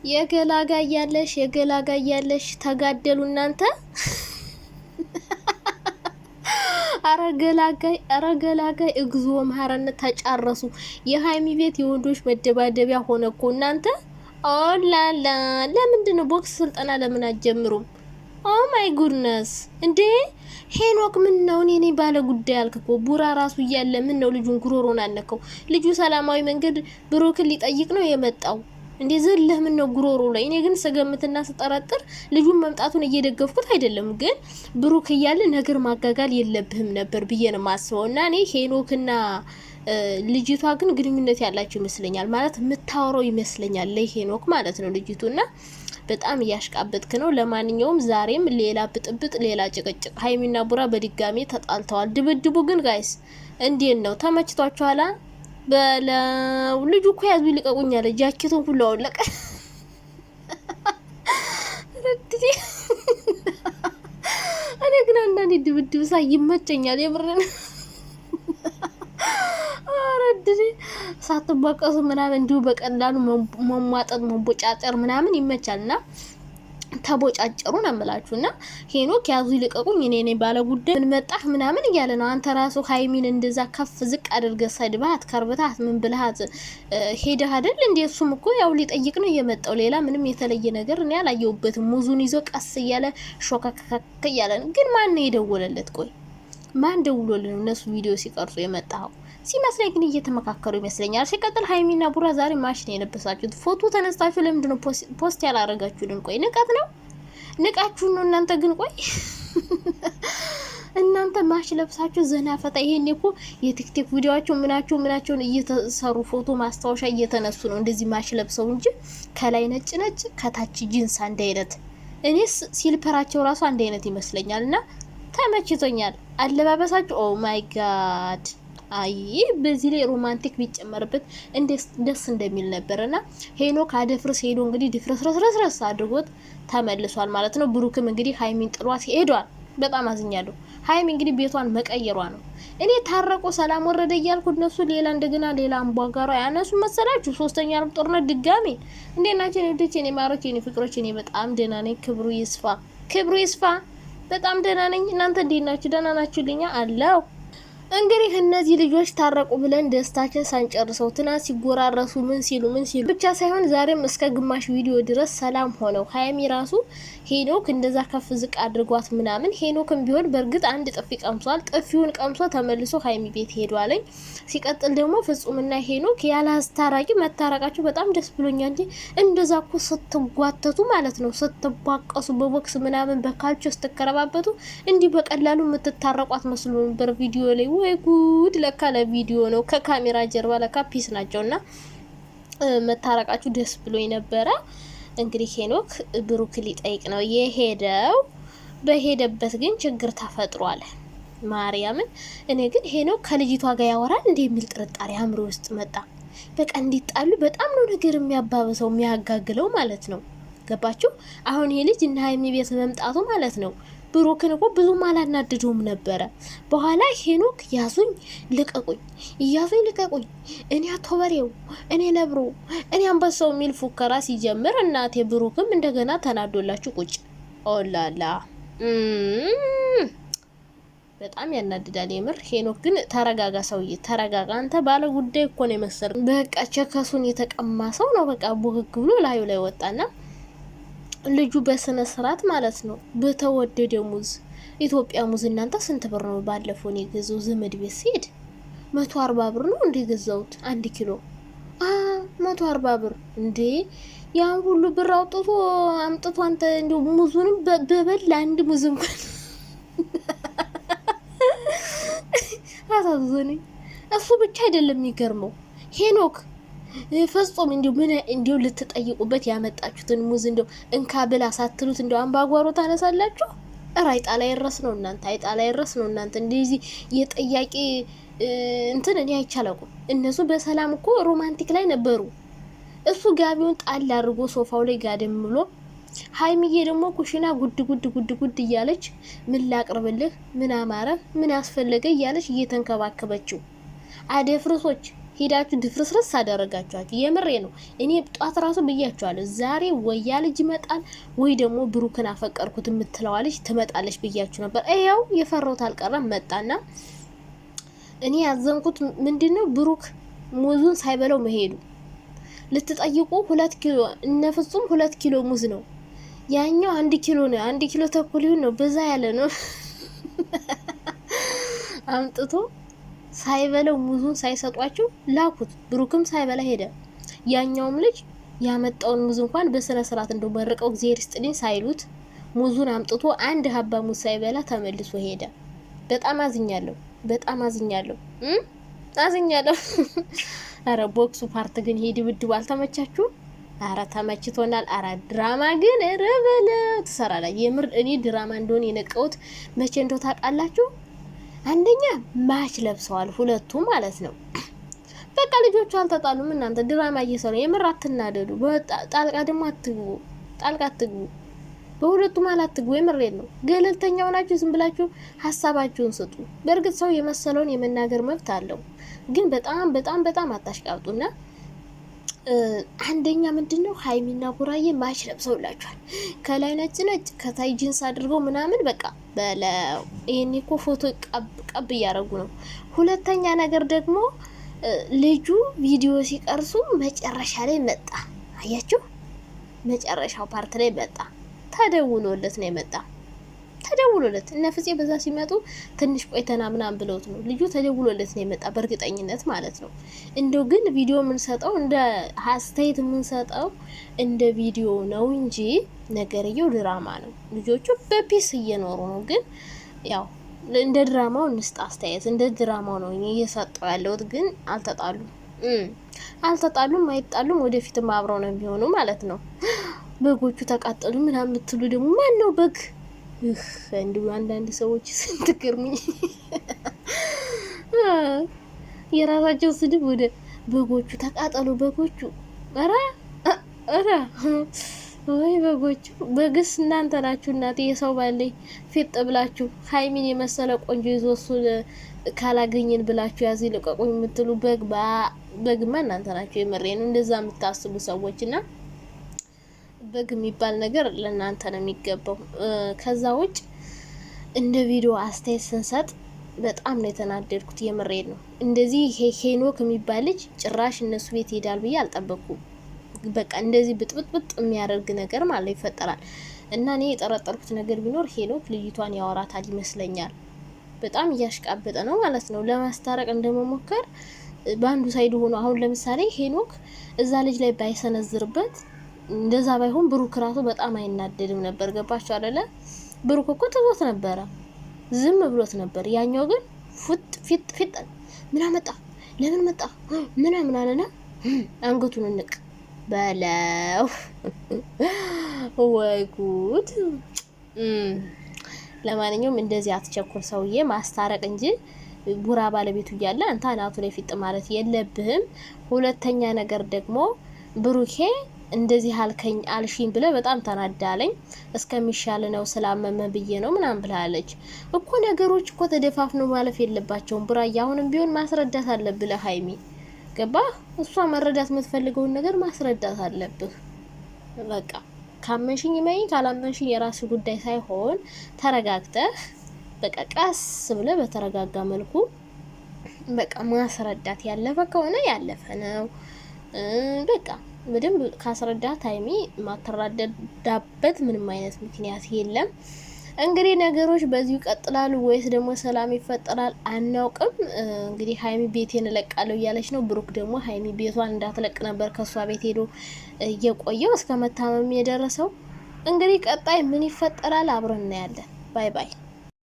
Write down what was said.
የገላጋ ያለሽ ተጋደሉ እናንተ። አረገላጋይ እግዚኦ መሐረነት ተጫረሱ። የሃይሚ ቤት የወንዶች መደባደቢያ ሆነ እኮ እናንተ። ኦላላ ለምንድን ነው ቦክስ ስልጠና ለምን አትጀምሩም? ኦ ማይ ጉድነስ እንዴ ሄኖክ ምን ነው እኔ ባለ ጉዳይ አልከኮ። ቡራ ራሱ እያለ ምን ነው ልጁን ጉሮሮን አነከው? ልጁ ሰላማዊ መንገድ ብሩክን ሊጠይቅ ነው የመጣው እንዴ ዘለህ ምን ነው ጉሮሮ ላይ? እኔ ግን ስገምትና ስጠረጥር ልጁን መምጣቱን እየደገፍኩት አይደለም፣ ግን ብሩክ እያለ ነገር ማጋጋል የለብህም ነበር ብዬ ነው ማስበው። እና እኔ ሄኖክና ልጅቷ ግን ግንኙነት ያላችሁ ይመስለኛል፣ ማለት የምታወራው ይመስለኛል ለሄኖክ ማለት ነው ልጅቱና በጣም እያሽቃበጥክ ነው። ለማንኛውም ዛሬም ሌላ ብጥብጥ፣ ሌላ ጭቅጭቅ። ሃይሚና ቡራ በድጋሚ ተጣልተዋል። ድብድቡ ግን ጋይስ እንዴት ነው? ተመችቷችኋላ? በለው ልጁ እኮ ያዙ ይልቀቁኝ አለ። ጃኬቱን ሁሉ አወለቀ። እኔ ግን አንዳንዴ ድብድብ ሳይ ይመቸኛል የምርን። አረድሪ ሳትባቀሱ ምናምን እንዲሁ በቀላሉ መሟጠጥ መቦጫጨር ምናምን ይመቻልና ተቦጫጨሩ ነው የምላችሁና ሄኖክ ያዙ ይልቀቁኝ እኔ ባለ ጉዳይ ምን መጣህ ምናምን እያለ ነው። አንተ ራሱ ሃይሚን እንደዛ ከፍ ዝቅ አድርገህ ሰድባት ከርበታት ምን ብለሃት ሄደህ አይደል እንዴ? እሱም እኮ ያው ሊጠይቅ ነው የመጣው። ሌላ ምንም የተለየ ነገር እኔ አላየሁበትም። ሙዙን ይዞ ቀስ እያለ ሾከከከ እያለ ነው። ግን ማን ነው የደወለለት? ቆይ ማን ደውሎልን ነው እነሱ ቪዲዮ ሲቀርጹ የመጣው? ሲመስለኝ ግን እየተመካከሩ ይመስለኛል። ሲቀጥል ሃይሚና ቡራ ዛሬ ማሽን የለበሳችሁት ፎቶ ተነስታችሁ ለምንድን ነው ፖስት ያላረጋችሁልን? ቆይ ንቀት ነው? ንቃችሁ ነው እናንተ? ግን ቆይ እናንተ ማሽ ለብሳችሁ ዘና ፈታ። ይሄን እኮ የቲክቶክ ቪዲዮአቸው ምናቸውን እየተሰሩ ፎቶ ማስታወሻ እየተነሱ ነው እንደዚህ ማሽ ለብሰው እንጂ ከላይ ነጭ ከታች ጂንስ አንድ አይነት። እኔስ ሲልፐራቸው ራሱ አንድ አይነት ይመስለኛልና ተመችቶኛል አለባበሳችሁ። ኦ ማይ ጋድ አይ በዚህ ላይ ሮማንቲክ ቢጨመርበት ደስ እንደሚል ነበርና ሄኖክ አደፍርስ ሄዶ እንግዲህ ድፍረስረስረስ አድርጎት ተመልሷል ማለት ነው። ብሩክም እንግዲህ ሃይሚን ጥሏት ሄዷል። በጣም አዝኛለሁ። ሃይሚ እንግዲህ ቤቷን መቀየሯ ነው። እኔ ታረቁ ሰላም ወረደ እያልኩ እነሱ እንደገና ሌላ አምባጋራ ያነሱ መሰላችሁ። ሶስተኛ ዓለም ጦርነት ድጋሚ እንዴናችሁ? እኔ ማሮች እኔ ፍቅሮች እኔ በጣም ደህና ነኝ። ክብሩ ይስፋ በጣም ደህና ነኝ። እናንተ እንዴት ናችሁ? ደህና ናችሁልኛ? አለው እንግዲህ እነዚህ ልጆች ታረቁ ብለን ደስታችን ሳንጨርሰው ትናንት ሲጎራረሱ ምን ሲሉ ብቻ ሳይሆን ዛሬም እስከ ግማሽ ቪዲዮ ድረስ ሰላም ሆነው ሃይሚ ራሱ ሄኖክ እንደዛ ከፍ ዝቅ አድርጓት ምናምን። ሄኖክም ቢሆን በእርግጥ አንድ ጥፊ ቀምሷል። ጥፊውን ቀምሶ ተመልሶ ሃይሚ ቤት ሄዷለኝ። ሲቀጥል ደግሞ ፍጹምና ሄኖክ ያለ አስታራቂ መታረቃቸው በጣም ደስ ብሎኛል እንጂ እንደዛ እኮ ስትጓተቱ ማለት ነው ስትባቀሱ በቦክስ ምናምን በካልቾ ስትከረባበቱ እንዲህ በቀላሉ የምትታረቋት መስሎ ነበር ቪዲዮ ላይ። ወይ ጉድ! ለካ ለቪዲዮ ነው፣ ከካሜራ ጀርባ ለካ ፒስ ናቸውና መታረቃችሁ ደስ ብሎኝ ነበረ። እንግዲህ ሄኖክ ብሩክ ሊጠይቅ ነው የሄደው። በሄደበት ግን ችግር ተፈጥሯል። ማርያምን እኔ ግን ሄኖክ ከልጅቷ ጋር ያወራል እንዴ የሚል ጥርጣሬ አእምሮ ውስጥ መጣ። በቃ እንዲጣሉ በጣም ነው ነገር የሚያባብሰው የሚያጋግለው ማለት ነው። ገባችሁ? አሁን ይሄ ልጅ እና ሃይሚ ቤት መምጣቱ ማለት ነው ብሩክን እኮ ብዙም አላናደደውም ነበረ። በኋላ ሄኖክ ያዙኝ ልቀቁኝ እኔ አቶበሬው እኔ ነብሮ እኔ አንበሳው የሚል ፉከራ ሲጀምር እናቴ ብሩክም እንደገና ተናዶላችሁ ቁጭ። ኦላላ በጣም ያናድዳል የምር። ሄኖክ ግን ተረጋጋ፣ ሰውዬ ተረጋጋ። አንተ ባለ ጉዳይ እኮ ነው የመሰለው። በቃ ቸከሱን የተቀማ ሰው ነው። በቃ ቡህግ ብሎ ላዩ ላይ ወጣና ልጁ በስነ ስርዓት ማለት ነው በተወደደ ሙዝ ኢትዮጵያ ሙዝ እናንተ ስንት ብር ነው? ባለፈው ነው የገዛው ዘመድ ቤት ሲሄድ 140 ብር ነው እንደ ገዛውት 1 ኪሎ 140 ብር እንዴ! ያን ሁሉ ብር አምጥቶ አንተ እንደው ሙዙንም በበል አንድ ሙዝ እንኳን አሳዘነኝ። እሱ ብቻ አይደለም የሚገርመው ሄኖክ ፍጹም እንዲው ልትጠይቁበት ያመጣችሁትን ሙዝ እንዲው እንካ ብላ ሳትሉት እንዲው አምባጓሮ ታነሳላችሁ። አይጣላ ይረስ ነው እናንተ እንደዚህ የጠያቂ እንትን እኔ አይቻለኩም። እነሱ በሰላም እኮ ሮማንቲክ ላይ ነበሩ። እሱ ጋቢውን ጣል አድርጎ ሶፋው ላይ ጋደም ብሎ ሃይሚዬ ደግሞ ኩሽና ጉድ እያለች ምን ላቅርብልህ፣ ምን አማረ፣ ምን አስፈለገ እያለች እየተንከባከበችው አደፍርሶች ሄዳችሁ ድፍርስርስ አደረጋችኋችሁ። የምሬ ነው። እኔ ጧት ራሱ ብያችኋለሁ። ዛሬ ወያ ልጅ ይመጣል ወይ ደግሞ ብሩክን አፈቀርኩት የምትለዋ ልጅ ትመጣለች ብያችሁ ነበር። ይኸው የፈራሁት አልቀረም መጣና እኔ ያዘንኩት ምንድነው ብሩክ ሙዙን ሳይበለው መሄዱ። ልትጠይቁ 2 ኪሎ እነፍጹም 2 ኪሎ ሙዝ ነው፣ ያኛው 1 ኪሎ ነው። 1 ኪሎ ተኩል ነው፣ በዛ ያለ ነው። አምጥቶ ሳይበለው ሙዙን ሳይሰጧቸው ላኩት። ብሩክም ሳይበላ ሄደ። ያኛውም ልጅ ያመጣውን ሙዝ እንኳን በስነ ስርዓት እንደው መርቀው እግዚአብሔር ይስጥልኝ ሳይሉት ሙዙን አምጥቶ አንድ ሀባ ሙዝ ሳይበላ ተመልሶ ሄደ። በጣም አዝኛለሁ፣ በጣም አዝኛለሁ፣ አዝኛለሁ። አረ ቦክሱ ፓርት ግን ሄዲ ድብድቡ አልተመቻችሁ? አረ ተመችቶናል። አረ ድራማ ግን ረበለ ተሰራላ። የምር እኔ ድራማ እንደሆነ የነቀውት መቼ እንደው ታውቃላችሁ? አንደኛ ማች ለብሰዋል ሁለቱ ማለት ነው። በቃ ልጆቹ አልተጣሉም። እናንተ ድራማ እየሰሩ የምር አትናደዱ። ጣልቃ ደግሞ አትግቡ፣ ጣልቃ አትግቡ። በሁለቱ ማለት አትግቡ። የምሬት ነው። ገለልተኛ ሆናችሁ ዝም ብላችሁ ሀሳባችሁን ስጡ። በእርግጥ ሰው የመሰለውን የመናገር መብት አለው፣ ግን በጣም በጣም በጣም አታሽቃብጡና አንደኛ ምንድነው ሀይሚና ቡራዬ ማች ለብሰውላችኋል። ከላይ ነጭ ነጭ ከታይ ጂንስ አድርገው ምናምን በቃ በለው። ይሄኔ እኮ ፎቶ ቀብ እያደረጉ ነው። ሁለተኛ ነገር ደግሞ ልጁ ቪዲዮ ሲቀርሱ መጨረሻ ላይ መጣ። አያችሁ፣ መጨረሻው ፓርት ላይ መጣ። ተደውሎለት ነው የመጣ። ተደውሎለት እነ ፍፄ በዛ ሲመጡ ትንሽ ቆይተና ምናምን ብለውት ነው ልጁ ተደውሎለት ነው የመጣ በእርግጠኝነት ማለት ነው። እንደው ግን ቪዲዮ የምንሰጠው እንደ አስተያየት የምንሰጠው እንደ ቪዲዮ ነው እንጂ ነገርየው ድራማ ነው። ልጆቹ በፒስ እየኖሩ ነው። ግን ያው እንደ ድራማው እንስጥ አስተያየት፣ እንደ ድራማው ነው እየሰጠው ያለውት። ግን አልተጣሉም፣ አይጣሉም። ወደፊትም አብረው ነው የሚሆኑ ማለት ነው። በጎቹ ተቃጠሉ ምናምን የምትሉ ደግሞ ማን ነው በግ? እንዲሁ አንዳንድ ሰዎች ስትገርሙኝ የራሳቸው ስድብ ወደ በጎቹ ተቃጠሉ። በጎቹ ኧረ ወይ በጎቹ በግስ እናንተ ናችሁ። እናቴ የሰው ባለኝ ፊት ብላችሁ ሀይሚን የመሰለ ቆንጆ ይዞ እሱን ካላገኘን ብላችሁ ያዝ ልቀቁኝ የምትሉ በግማ እናንተ ናችሁ። የምሬን እንደዛ የምታስቡ ሰዎችና በግ የሚባል ነገር ለእናንተ ነው የሚገባው። ከዛ ውጭ እንደ ቪዲዮ አስተያየት ስንሰጥ በጣም ነው የተናደድኩት። የምሬድ ነው። እንደዚህ ሄኖክ የሚባል ልጅ ጭራሽ እነሱ ቤት ይሄዳል ብዬ አልጠበቅኩም። በቃ እንደዚህ ብጥብጥ የሚያደርግ ነገር ማለት ይፈጠራል። እና እኔ የጠረጠርኩት ነገር ቢኖር ሄኖክ ልጅቷን ያወራታል ይመስለኛል። በጣም እያሽቃበጠ ነው ማለት ነው። ለማስታረቅ እንደመሞከር በአንዱ ሳይድ ሆኖ አሁን ለምሳሌ ሄኖክ እዛ ልጅ ላይ ባይሰነዝርበት እንደዛ ባይሆን ብሩክ ራሱ በጣም አይናደድም ነበር። ገባችሁ አይደለ? ብሩክ እኮ ትቦት ነበረ፣ ዝም ብሎት ነበር። ያኛው ግን ፊት ምን አመጣ፣ ለምን መጣ ምን አለና አንገቱን እንቅ በለው። ወይ ጉድ! ለማንኛውም እንደዚህ አትቸኩል ሰውዬ፣ ማስታረቅ እንጂ ቡራ ባለቤቱ እያለ አንተ አናቱ ላይ ፊጥ ማለት የለብህም። ሁለተኛ ነገር ደግሞ ብሩኬ እንደዚህ አልከኝ አልሽኝ ብለ በጣም ተናዳለኝ። እስከሚሻል ነው ስላመመ ብዬ ነው ምናምን ብላለች እኮ። ነገሮች እኮ ተደፋፍነው ማለፍ የለባቸውም ቡራዬ። አሁንም ቢሆን ማስረዳት አለብህ ለሀይሚ። ገባህ? እሷ መረዳት የምትፈልገውን ነገር ማስረዳት አለብህ። በቃ ካመንሽኝ መኝ ካላመንሽኝ የራሱ ጉዳይ ሳይሆን ተረጋግተህ በቃ ቀስ ብለ በተረጋጋ መልኩ በቃ ማስረዳት። ያለፈ ከሆነ ያለፈ ነው በቃ በደንብ ካስረዳት ሀይሚ ማተራዳበት ምንም አይነት ምክንያት የለም። እንግዲህ ነገሮች በዚሁ ይቀጥላሉ ወይስ ደግሞ ሰላም ይፈጠራል አናውቅም። እንግዲህ ሀይሚ ቤቴን እለቃለሁ እያለች ነው። ብሩክ ደግሞ ሀይሚ ቤቷን እንዳትለቅ ነበር ከሷ ቤት ሄዶ እየቆየው እስከ መታመም የደረሰው። እንግዲህ ቀጣይ ምን ይፈጠራል አብረን እናያለን። ባይ ባይ።